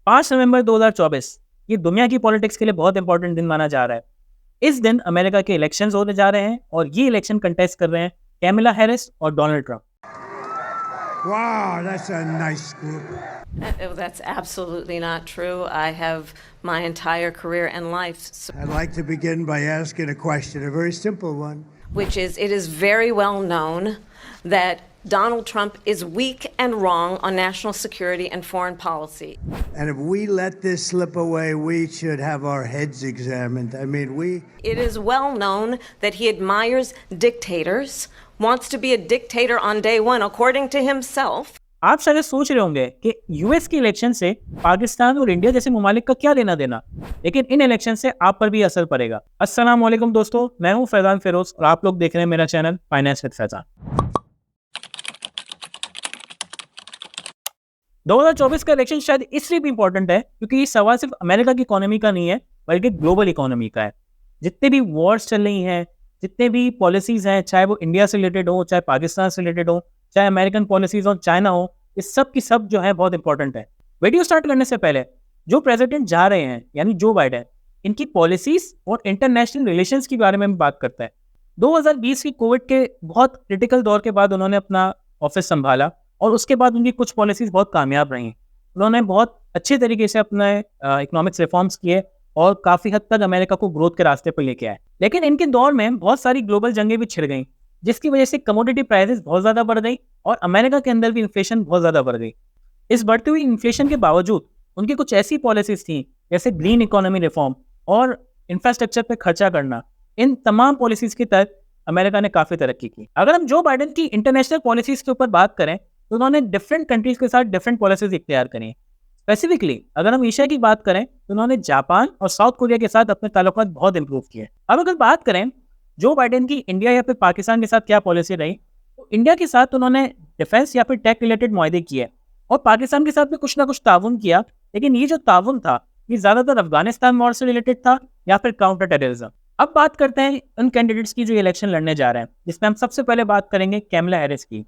5 नवंबर 2024 ये दुनिया की पॉलिटिक्स के लिए बहुत इंपॉर्टेंट दिन माना जा रहा है। इस दिन अमेरिका के इलेक्शंस होने जा रहे हैं और ये इलेक्शन कंटेस्ट कर रहे हैं कैमिला हैरिस और Donald Trump. Wow, that's a nice group. That's absolutely not true. I have my entire career and life, I'd like to begin by asking a question, a very simple one. which is it is very well known that Donald Trump is weak and wrong on national security and foreign policy. And if we let this slip away, we should have our heads examined. I mean, It is well known that he admires dictators, wants to be a dictator on day one, according to himself. आप शायद सोच रहे होंगे कि US के election से पाकिस्तान और India जैसे ममालिक का क्या लेना देना, लेकिन इन इलेक्शन से आप पर भी असर पड़ेगा। अस्सलाम वालेकुम दोस्तों, मैं हूं फैजान फिरोज और आप लोग देख रहे हैं मेरा चैनल फाइनेंस विद फैजान। 2024 का इलेक्शन शायद इसलिए भी इंपॉर्टेंट है क्योंकि ये सवाल सिर्फ अमेरिका की इकोनॉमी का नहीं है बल्कि ग्लोबल इकोनॉमी का है। जितने भी वॉर्स चल रही हैं, जितने भी पॉलिसीज हैं, चाहे वो इंडिया से रिलेटेड हो, चाहे पाकिस्तान से रिलेटेड हो, चाहे अमेरिकन पॉलिसीज हो, चाइना हो, इस सब की सब जो है बहुत इंपॉर्टेंट है। वीडियो स्टार्ट करने से पहले जो प्रेसिडेंट जा रहे हैं यानी जो बाइडेन, इनकी पॉलिसीज और इंटरनेशनल रिलेशंस के बारे में बात करता है। 2020 की कोविड के बहुत क्रिटिकल दौर के बाद उन्होंने अपना ऑफिस संभाला और उसके बाद उनकी कुछ पॉलिसीज बहुत कामयाब रही। उन्होंने बहुत अच्छे तरीके से अपने इकोनॉमिक्स रिफॉर्म्स किए और काफ़ी हद तक अमेरिका को ग्रोथ के रास्ते पर लेके आए। लेकिन इनके दौर में बहुत सारी ग्लोबल जंगें भी छिड़ गई, जिसकी वजह से कमोडिटी प्राइसेस बहुत ज़्यादा बढ़ गई और अमेरिका के अंदर भी इन्फ्लेशन बहुत ज़्यादा बढ़ गई। इस बढ़ती हुई इन्फ्लेशन के बावजूद उनकी कुछ ऐसी पॉलिसीज थी जैसे ग्रीन इकोनॉमी रिफॉर्म और इंफ्रास्ट्रक्चर पर खर्चा करना। इन तमाम पॉलिसीज के तहत अमेरिका ने काफ़ी तरक्की की। अगर हम जो बाइडेन की इंटरनेशनल पॉलिसीज के ऊपर बात करें तो उन्होंने डिफरेंट कंट्रीज के साथ डिफरेंट पॉलिसीज इख्तियार करी। स्पेसिफिकली अगर हम एशिया की बात करें तो उन्होंने जापान और साउथ कोरिया के साथ अपने ताल्लुकात बहुत इंप्रूव किए। अब अगर बात करें जो बाइडेन की इंडिया या फिर पाकिस्तान के साथ क्या पॉलिसी रही, तो इंडिया के साथ उन्होंने डिफेंस या फिर टेक रिलेटेड मुआहदे किए और पाकिस्तान के साथ भी कुछ ना कुछ ताउन किया। लेकिन ये जो ताउन था ये ज़्यादातर अफगानिस्तान वॉर से रिलेटेड था या फिर काउंटर टेररिज्म। अब बात करते हैं उन कैंडिडेट्स की जो इलेक्शन लड़ने जा रहे हैं, जिसमें हम सबसे पहले बात करेंगे कैमला हैरिस की।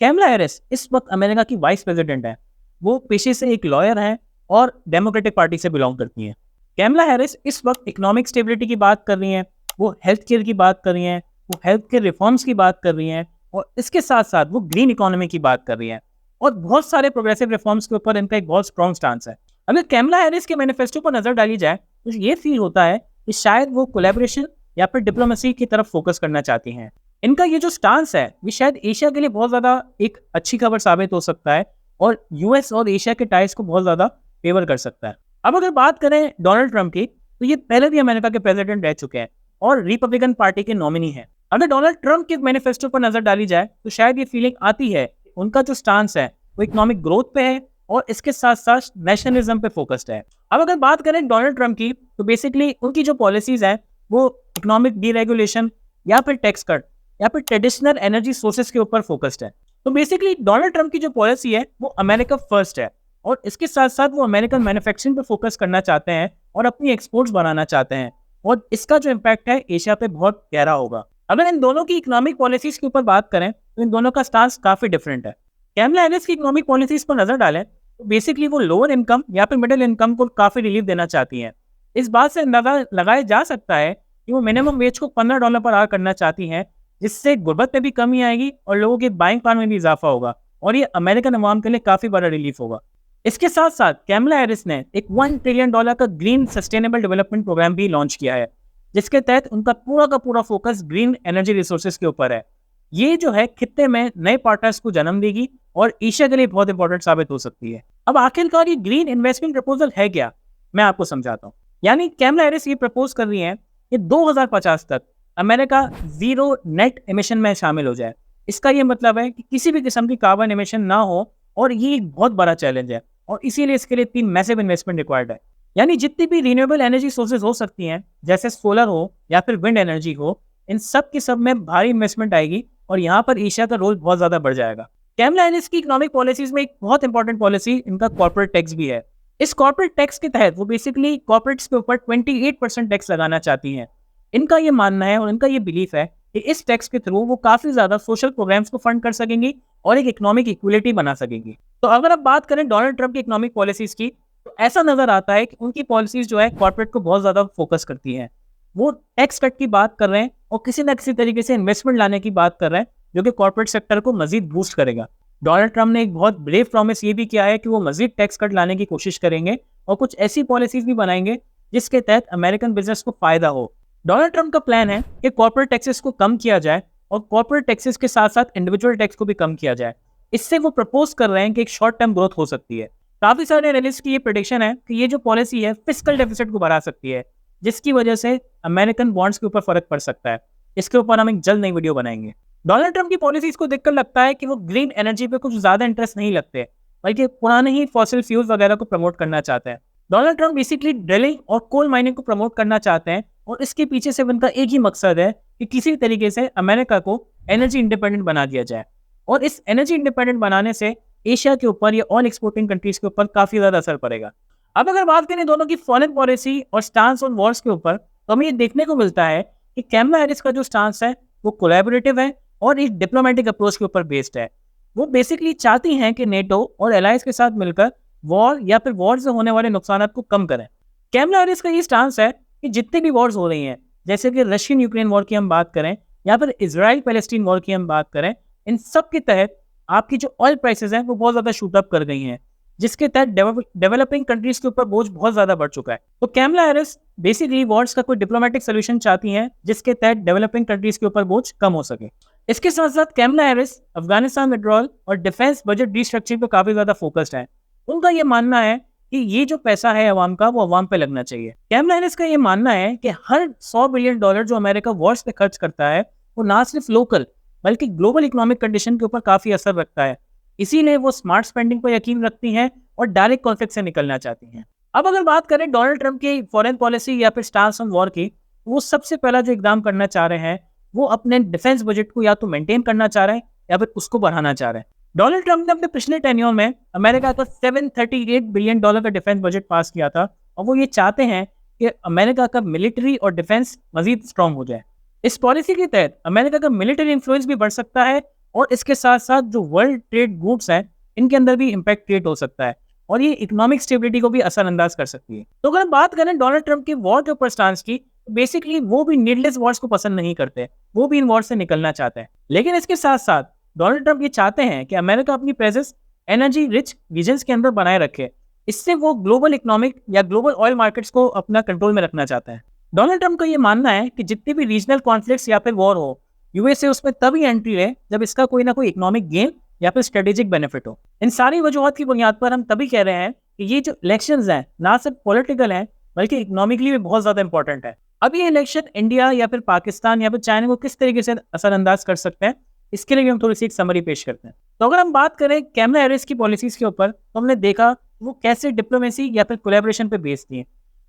कैमला हैरिस इस वक्त अमेरिका की वाइस प्रेसिडेंट है। वो पेशे से एक लॉयर हैं और डेमोक्रेटिक पार्टी से बिलोंग करती हैं। कैमला हैरिस इस वक्त इकोनॉमिक स्टेबिलिटी की बात कर रही हैं, वो हेल्थ केयर की बात कर रही हैं, वो हेल्थ केयर रिफॉर्म्स की बात कर रही हैं और इसके साथ साथ वो ग्रीन इकोनॉमी की बात कर रही हैं और बहुत सारे प्रोग्रेसिव रिफॉर्म्स के ऊपर इनका एक बहुत स्ट्रॉन्ग स्टांस है। अगर कैमला हैरिस के मैनिफेस्टो पर नजर डाली जाए तो ये फील होता है कि शायद वो कोलैबोरेशन या फिर डिप्लोमेसी की तरफ फोकस करना चाहती हैं। इनका ये जो स्टांस है ये शायद एशिया के लिए बहुत ज़्यादा एक अच्छी खबर साबित हो सकता है और यूएस और एशिया के टाइज को बहुत ज़्यादा फेवर कर सकता है। अब अगर बात करें डोनाल्ड ट्रंप की तो ये पहले भी अमेरिका के प्रेसिडेंट रह चुके हैं और रिपब्लिकन पार्टी के नॉमिनी हैं। अगर डोनाल्ड ट्रंप के मैनिफेस्टो पर नजर डाली जाए तो शायद ये फीलिंग आती है उनका जो स्टांस है वो इकोनॉमिक ग्रोथ पे है और इसके साथ साथ नेशनलिज्म पे फोकस्ड है। अब अगर बात करें डोनाल्ड ट्रंप की तो बेसिकली उनकी जो पॉलिसीज हैं वो इकोनॉमिक डीरेगुलेशन या फिर टैक्स कट या फिर ट्रेडिशनल एनर्जी सोर्सेज के ऊपर फोकस्ड है। तो बेसिकली डोनाल्ड ट्रंप की जो पॉलिसी है वो अमेरिका फर्स्ट है और इसके साथ साथ वो अमेरिकन मैन्युफैक्चरिंग पे फोकस करना चाहते हैं और अपनी एक्सपोर्ट्स बढ़ाना चाहते हैं और इसका जो इम्पैक्ट है एशिया पे बहुत गहरा होगा। अगर इन दोनों की इकोनॉमिक पॉलिसीज के ऊपर बात करें तो इन दोनों का स्टांस काफी डिफरेंट है। कैमला हैरिस की इकोनॉमिक पॉलिसीज पर नजर डालें तो बेसिकली वो लोअर इनकम या फिर मिडिल इनकम को काफी रिलीफ देना चाहती हैं। इस बात से अंदाजा लगाया जा सकता है कि वो मिनिमम वेज को $15 पर आर करना चाहती हैं, जिससे गुर्बत में भी कमी आएगी और लोगों के बाइंग पावर में भी इजाफा होगा और ये अमेरिकन अवाम के लिए काफी बड़ा रिलीफ होगा। इसके साथ साथ कैमला हैरिस ने एक $1 ट्रिलियन का ग्रीन सस्टेनेबल डेवलपमेंट प्रोग्राम भी लॉन्च किया है, जिसके तहत उनका पूरा का पूरा फोकस ग्रीन एनर्जी रिसोर्सेज के ऊपर है। ये जो है खित्ते में नए पार्टनर्स को जन्म देगी और एशिया के लिए बहुत इंपॉर्टेंट साबित हो सकती है। अब आखिरकार ये ग्रीन इन्वेस्टमेंट प्रपोजल है क्या, मैं आपको समझाता हूँ। यानी कैमला हैरिस ये प्रपोज कर रही है कि 2050 तक अमेरिका जीरो नेट एमिशन में शामिल हो जाए। इसका ये मतलब है कि किसी भी किस्म की कार्बन एमिशन ना हो और ये एक बहुत बड़ा चैलेंज है और इसीलिए इसके लिए 3 मैसिव इन्वेस्टमेंट रिक्वायर्ड है। यानी जितनी भी रिन्यूएबल एनर्जी सोर्सेज हो सकती हैं जैसे सोलर हो या फिर विंड एनर्जी हो, इन सब की सब में भारी इन्वेस्टमेंट आएगी और यहाँ पर एशिया का रोल बहुत ज़्यादा बढ़ जाएगा। कैमला हैरिस की इकोनॉमिक पॉलिसीज में एक बहुत इंपॉर्टेंट पॉलिसी इनका कॉर्पोरेट टैक्स भी है। इस कॉर्पोरेट टैक्स के तहत वो बेसिकली कॉर्पोरेट्स के ऊपर 28% टैक्स लगाना चाहती हैं। इनका ये मानना है और इनका ये बिलीफ है कि इस टैक्स के थ्रू वो काफ़ी ज़्यादा सोशल प्रोग्राम्स को फंड कर सकेंगी और एक इकोनॉमिक इक्वलिटी बना सकेंगी। तो अगर आप बात करें डोनाल्ड ट्रंप की इकोनॉमिक पॉलिसीज की तो ऐसा नजर आता है कि उनकी पॉलिसीज जो है कॉर्पोरेट को बहुत ज्यादा फोकस करती हैं। वो टैक्स कट की बात कर रहे हैं और किसी न किसी तरीके से इन्वेस्टमेंट लाने की बात कर रहे हैं जो कि कॉर्पोरेट सेक्टर को मजीद बूस्ट करेगा। डोनाल्ड ट्रंप ने एक बहुत ब्रेव प्रॉमिस ये भी किया है कि वो मजीद टैक्स कट लाने की कोशिश करेंगे और कुछ ऐसी पॉलिसीज भी बनाएंगे जिसके तहत अमेरिकन बिजनेस को फायदा हो। डोनाल्ड ट्रंप का प्लान है कि कॉर्पोरेट टैक्सेस को कम किया जाए और कॉर्पोरेट टैक्सेस के साथ साथ इंडिविजुअल टैक्स को भी कम किया जाए। इससे वो प्रपोज कर रहे हैं कि एक शॉर्ट टर्म ग्रोथ हो सकती है। काफी सारे एनालिस्ट की ये प्रेडिक्शन है कि ये जो पॉलिसी है फिस्कल डेफिसिट को बढ़ा सकती है, जिसकी वजह से अमेरिकन बॉन्ड्स के ऊपर फर्क पड़ सकता है। इसके ऊपर हम एक जल्द नई वीडियो बनाएंगे। डोनाल्ड ट्रंप की पॉलिसीज को देखकर लगता है कि वो ग्रीन एनर्जी पे कुछ ज्यादा इंटरेस्ट नहीं लगते, बल्कि पुराने ही फॉसिल फ्यूल्स वगैरह को प्रमोट करना चाहते हैं। डोनाल्ड ट्रंप बेसिकली ड्रिलिंग और कोल माइनिंग को प्रमोट करना चाहते हैं और इसके पीछे से उनका एक ही मकसद है कि किसी तरीके से अमेरिका को एनर्जी इंडिपेंडेंट बना दिया जाए। और इस एनर्जी इंडिपेंडेंट बनाने से एशिया के ऊपर या ऑल एक्सपोर्टिंग कंट्रीज के ऊपर काफी ज्यादा असर पड़ेगा। अब अगर बात करें दोनों की फॉरेन पॉलिसी और स्टांस ऑन वॉर्स के ऊपर, तो हमें ये देखने को मिलता है कि कैमला हैरिस का जो स्टांस है वो कोलैबोरेटिव है और एक डिप्लोमेटिक अप्रोच के ऊपर बेस्ड है। वो बेसिकली चाहती हैं कि नेटो और एलाइज के साथ मिलकर वॉर या फिर वॉर से होने वाले नुकसान को कम करें। कैमला हैरिस का ये स्टांस है कि जितनी भी वॉर्स हो रही हैं, जैसे कि रशियन यूक्रेन वॉर की हम बात करें या फिर इजराइल पैलेस्टीन वॉर की हम बात करें, इन सब के तहत आपकी जो ऑयल प्राइसेस हैं वो बहुत ज्यादा शूट अप कर गई हैं, जिसके तहत डेवलपिंग कंट्रीज के ऊपर बोझ बहुत ज्यादा बढ़ चुका है। तो कैमला हैरिस बेसिकली वॉर्स का कोई डिप्लोमेटिक सोल्यूशन चाहती हैं जिसके तहत डेवलपिंग कंट्रीज के ऊपर बोझ कम हो सके। इसके साथ साथ कैमला हैरिस अफगानिस्तान विड्रॉल और डिफेंस बजट रीस्ट्रक्चरिंग पे काफी ज्यादा फोकस्ड है। उनका ये मानना है कि ये जो पैसा है अवाम का वो अवाम पे लगना चाहिए। कैमला हैरिस का ये मानना है कि हर $100 बिलियन जो अमेरिका वॉर्स पे खर्च करता है वो ना सिर्फ लोकल बल्कि ग्लोबल इकोनॉमिक कंडीशन के ऊपर काफी असर रखता है। इसीलिए वो स्मार्ट स्पेंडिंग पर यकीन रखती हैं और डायरेक्ट कॉन्फ्लिक्ट से निकलना चाहती हैं। अब अगर बात करें डोनाल्ड ट्रंप की फॉरेन पॉलिसी या फिर स्टांस ऑन वॉर की, वो सबसे पहला जो इकदाम करना चाह रहे हैं वो अपने डिफेंस बजट को या तो मेंटेन करना चाह रहे हैं या फिर उसको बढ़ाना चाह रहे हैं। डोनाल्ड ट्रंप ने अपने पिछले टेन्योर में अमेरिका का $738 बिलियन का डिफेंस बजट पास किया था और वो ये चाहते हैं कि अमेरिका का मिलिट्री और डिफेंस मजीद स्ट्रॉन्ग हो जाए। इस पॉलिसी के तहत अमेरिका का मिलिट्री इन्फ्लुएंस भी बढ़ सकता है और इसके साथ साथ जो वर्ल्ड ट्रेड गुड्स हैं इनके अंदर भी इम्पैक्ट क्रिएट हो सकता है और ये इकोनॉमिक स्टेबिलिटी को भी असरअंदाज कर सकती है। तो अगर हम बात करें डोनाल्ड ट्रंप के वॉर के ऊपर स्टांस की, बेसिकली वो भी नीडलेस वॉर्स को पसंद नहीं करते, वो भी इन वॉर से निकलना चाहते हैं। लेकिन इसके साथ साथ डोनाल्ड ट्रंप ये चाहते हैं कि अमेरिका अपनी प्रेजेंस एनर्जी रिच रीजन्स के अंदर बनाए रखे। इससे वो ग्लोबल इकोनॉमिक या ग्लोबल ऑयल मार्केट्स को अपना कंट्रोल में रखना चाहते हैं। डोनाल्ड ट्रंप का ये मानना है कि जितने भी रीजनल कॉन्फ्लिक्ट्स या फिर वॉर हो, यूएसए उसमें तभी एंट्री ले जब इसका कोई ना कोई इकोनॉमिक गेन या फिर स्ट्रेटेजिक बेनिफिट हो। इन सारी वजूहत की बुनियाद पर हम तभी कह रहे हैं कि ये जो इलेक्शंस हैं ना सिर्फ पॉलिटिकल हैं बल्कि इकोनॉमिकली भी बहुत ज्यादा इंपॉर्टेंट है। अब ये इलेक्शन इंडिया या फिर पाकिस्तान या फिर चाइना को किस तरीके से असरअंदाज कर सकते हैं, इसके लिए हम थोड़ी सी एक समरी पेश करते हैं। तो अगर हम बात करें कैमला हैरिस की पॉलिसीज के ऊपर, तो हमने देखा वो कैसे डिप्लोमेसी या फिर कोलैबोरेशन पे बेस्ड थी।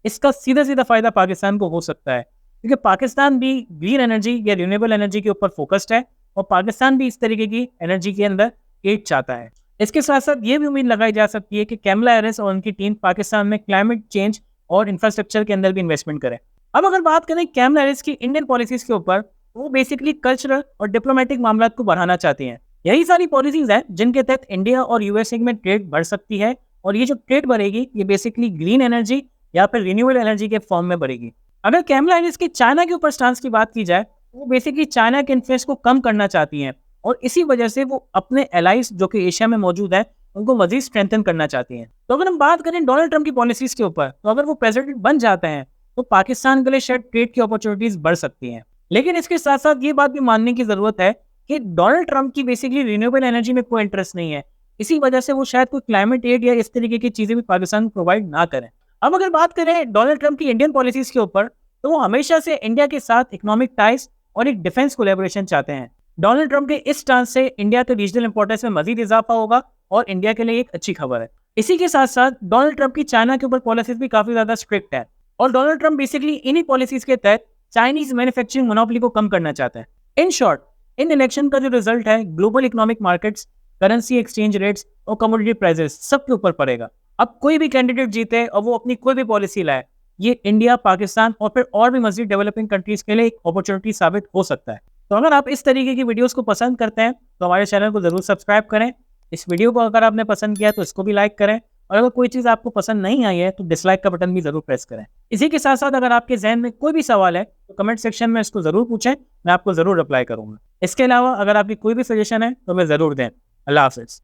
इसका सीधा सीधा फायदा पाकिस्तान को हो सकता है क्योंकि पाकिस्तान भी ग्रीन एनर्जी या रिन्यूएबल एनर्जी के ऊपर फोकस्ड है और पाकिस्तान भी इस तरीके की एनर्जी के अंदर एड चाहता है। इसके साथ साथ ये भी उम्मीद लगाई जा सकती है कि कैमला हैरिस और उनकी टीम पाकिस्तान में क्लाइमेट चेंज और इंफ्रास्ट्रक्चर के अंदर भी इन्वेस्टमेंट करे। अब अगर बात करें कैमला हैरिस की इंडियन पॉलिसीज के ऊपर, वो बेसिकली कल्चरल और डिप्लोमेटिक मामला को बढ़ाना चाहती हैं। यही सारी पॉलिसीज हैं जिनके तहत इंडिया और यूएसए में ट्रेड बढ़ सकती है और ये जो ट्रेड बढ़ेगी ये बेसिकली ग्रीन एनर्जी या फिर रिन्यूएबल एनर्जी के फॉर्म में बढ़ेगी। अगर कैमला हैरिस की चाइना के ऊपर स्टांस की बात की जाए, वो बेसिकली चाइना के इन्फ्लुएंस को कम करना चाहती हैं और इसी वजह से वो अपने एलाइज जो कि एशिया में मौजूद है उनको मजीद स्ट्रेंथन करना चाहती हैं। तो अगर हम बात करें डोनाल्ड ट्रंप की पॉलिसीज के ऊपर, तो अगर वो प्रेसिडेंट बन जाते हैं तो पाकिस्तान के लिए शायद ट्रेड की अपॉर्चुनिटीज बढ़ सकती हैं। लेकिन इसके साथ साथ ये बात भी मानने की जरूरत है कि डोनाल्ड ट्रंप की बेसिकली रिन्यूएबल एनर्जी में कोई इंटरेस्ट नहीं है, इसी वजह से वो शायद कोई क्लाइमेट एड या इस तरीके की चीजें भी पाकिस्तान प्रोवाइड ना करें। अब अगर बात करें डोनाल्ड ट्रंप की इंडियन पॉलिसीज के ऊपर, तो वो हमेशा से इंडिया के साथ इकोनॉमिक टाइज और एक डिफेंस कोलैबोरेशन चाहते हैं। डोनाल्ड ट्रंप के इस स्टांस से इंडिया के रीजनल इंपॉर्टेंस में मजीद इजाफा होगा और इंडिया के लिए एक अच्छी खबर है। इसी के साथ साथ डोनाल्ड ट्रंप की चाइना के ऊपर पॉलिसीज भी काफी ज्यादा स्ट्रिक्ट है और डोनाल्ड ट्रंप बेसिकली इन्हीं पॉलिसीज के तहत चाइनीज मैन्युफैक्चरिंग मोनोपोली को कम करना चाहता है। इन शॉर्ट, इन इलेक्शन का जो रिजल्ट है global economic markets, currency exchange rates और कमोडिटी प्राइसेस सबके ऊपर पड़ेगा। अब कोई भी कैंडिडेट जीते और वो अपनी कोई भी पॉलिसी लाए, ये इंडिया, पाकिस्तान और फिर और भी मजीद डेवलपिंग कंट्रीज के लिए एक अपॉर्चुनिटी साबित हो सकता है। तो अगर आप इस तरीके की वीडियोस को पसंद करते हैं तो हमारे चैनल को जरूर सब्सक्राइब करें। इस वीडियो को अगर आपने पसंद किया तो इसको भी लाइक करें और अगर कोई चीज़ आपको पसंद नहीं आई है तो डिसलाइक का बटन भी ज़रूर प्रेस करें। इसी के साथ साथ अगर आपके जहन में कोई भी सवाल है तो कमेंट सेक्शन में इसको ज़रूर पूछें, मैं आपको ज़रूर रिप्लाई करूँगा। इसके अलावा अगर आपकी कोई भी सजेशन है तो मैं ज़रूर दें। अल्लाह हाफ़िज़।